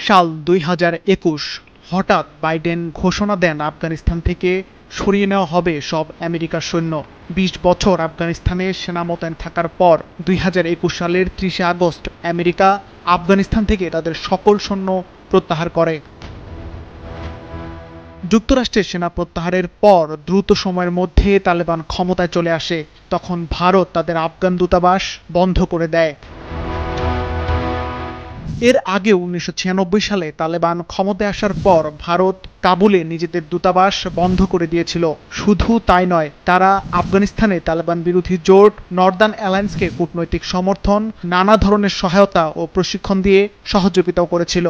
সাল 2021 হঠাৎ বাইডেন ঘোষণা দেন আফগানিস্তান থেকে সরিয়ে নেওয়া হবে সব আমেরিকার সৈন্য। 20 বছর আফগানিস্তানে সেনা মোতায়েন থাকার পর 2021 সালের 30 আগস্ট আমেরিকা আফগানিস্তান থেকে তাদের সকল সৈন্য প্রত্যাহার করে। যুক্তরাষ্ট্রের সেনা প্রত্যাহারের পর দ্রুত সময়ের মধ্যে তালেবান ক্ষমতায় চলে আসে। তখন ভারত তাদের আফগান দূতাবাস বন্ধ করে দেয়। এর আগে 1996 সালে তালেবান ক্ষমতায় আসার পর ভারত কাবুলে নিজেদের দূতাবাস বন্ধ করে দিয়েছিল। শুধু তাই নয়, তারা আফগানিস্তানে তালেবান বিরোধী জোট নর্দার্ন অ্যালায়েন্সকে কূটনৈতিক সমর্থন, নানা ধরনের সহায়তা ও প্রশিক্ষণ দিয়ে সহযোগিতাও করেছিল।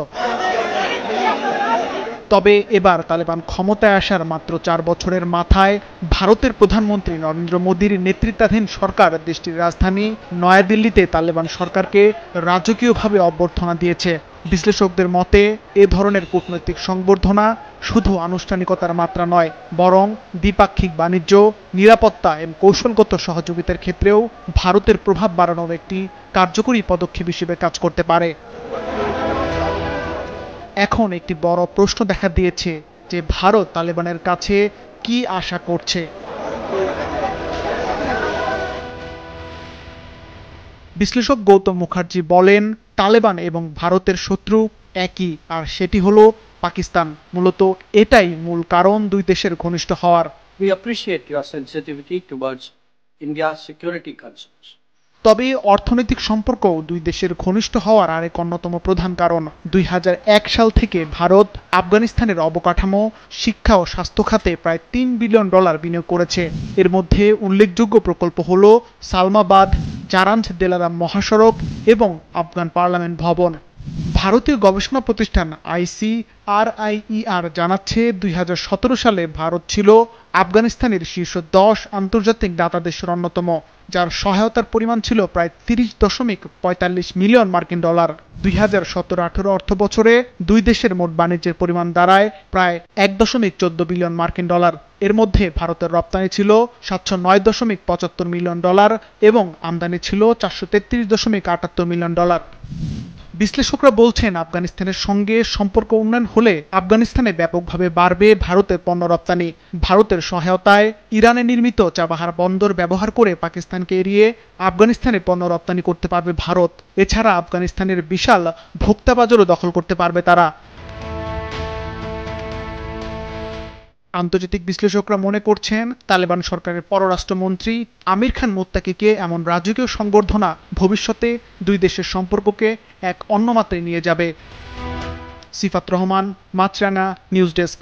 তবে এবার তালেবান ক্ষমতায় আসার মাত্র 4 বছরের মাথায় ভারতের প্রধানমন্ত্রী নরেন্দ্র মোদীর নেতৃত্বাধীন সরকার দেশটির রাজধানী নয়াদিল্লিতে তালেবান সরকারকে রাজকীয়ভাবে অভ্যর্থনা দিয়েছে। বিশ্লেষকদের মতে এ ধরনের কূটনৈতিক সংবর্ধনা শুধু আনুষ্ঠানিকতার মাত্রা নয়, বরং দ্বিপাক্ষিক বাণিজ্য, নিরাপত্তা এবং কৌশলগত সহযোগিতার ক্ষেত্রেও ভারতের প্রভাব বাড়ানোর একটি কার্যকরী পদক্ষেপ হিসেবে কাজ করতে পারে। এখন একটি বড় প্রশ্ন দেখা দিয়েছে যে ভারত তালেবানের কাছে কি আশা করছে। বিশ্লেষক গৌতম মুখার্জি বলেন, তালেবান এবং ভারতের শত্রু একই, আর সেটি হলো পাকিস্তান। মূলত এটাই মূল কারণ দুই দেশের ঘনিষ্ঠ হওয়ার। We appreciate your sensitivity towards India's security concerns. তবে অর্থনৈতিক সম্পর্কও দুই দেশের ঘনিষ্ঠ হওয়ার আরেক অন্যতম প্রধান কারণ। 2001 সাল থেকে ভারত আফগানিস্তানের অবকাঠামো, শিক্ষা ও স্বাস্থ্য খাতে প্রায় $3 বিলিয়ন বিনিয়োগ করেছে। এর মধ্যে উল্লেখযোগ্য প্রকল্প হল সালমাবাদ জারাঞ্জ দেলারাম মহাসড়ক এবং আফগান পার্লামেন্ট ভবন। ভারতীয় গবেষণা প্রতিষ্ঠান ICRIER জানাচ্ছে 2017 সালে ভারত ছিল আফগানিস্তানের শীর্ষ 10 আন্তর্জাতিক দাতা দেশের অন্যতম, যার সহায়তার পরিমাণ ছিল প্রায় $30.45 মিলিয়ন। 2017-18 অর্থ বছরে দুই দেশের মোট বাণিজ্যের পরিমাণ দাঁড়ায় প্রায় $1.14 বিলিয়ন। এর মধ্যে ভারতের রপ্তানি ছিল $709.75 মিলিয়ন এবং আমদানি ছিল $433.78 মিলিয়ন। বিশ্লেষকরা বলছেন, আফগানিস্তানের সঙ্গে সম্পর্ক উন্নয়ন হলে আফগানিস্তানে ব্যাপকভাবে বাড়বে ভারতের পণ্য রপ্তানি। ভারতের সহায়তায় ইরানে নির্মিত চাবাহার বন্দর ব্যবহার করে পাকিস্তানকে এড়িয়ে আফগানিস্তানে পণ্য রপ্তানি করতে পারবে ভারত। এছাড়া আফগানিস্তানের বিশাল ভোক্তা বাজারও দখল করতে পারবে তারা। আন্তর্জাতিক বিশ্লেষকরা মনে করছেন, তালেবান সরকারের পররাষ্ট্রমন্ত্রী আমির খান মুত্তাকিকে এমন রাজকীয় সংবর্ধনা ভবিষ্যতে দুই দেশের সম্পর্ককে এক অন্য মাত্রায় নিয়ে যাবে। সিফাত রহমান, মাছরাঙা নিউজ ডেস্ক।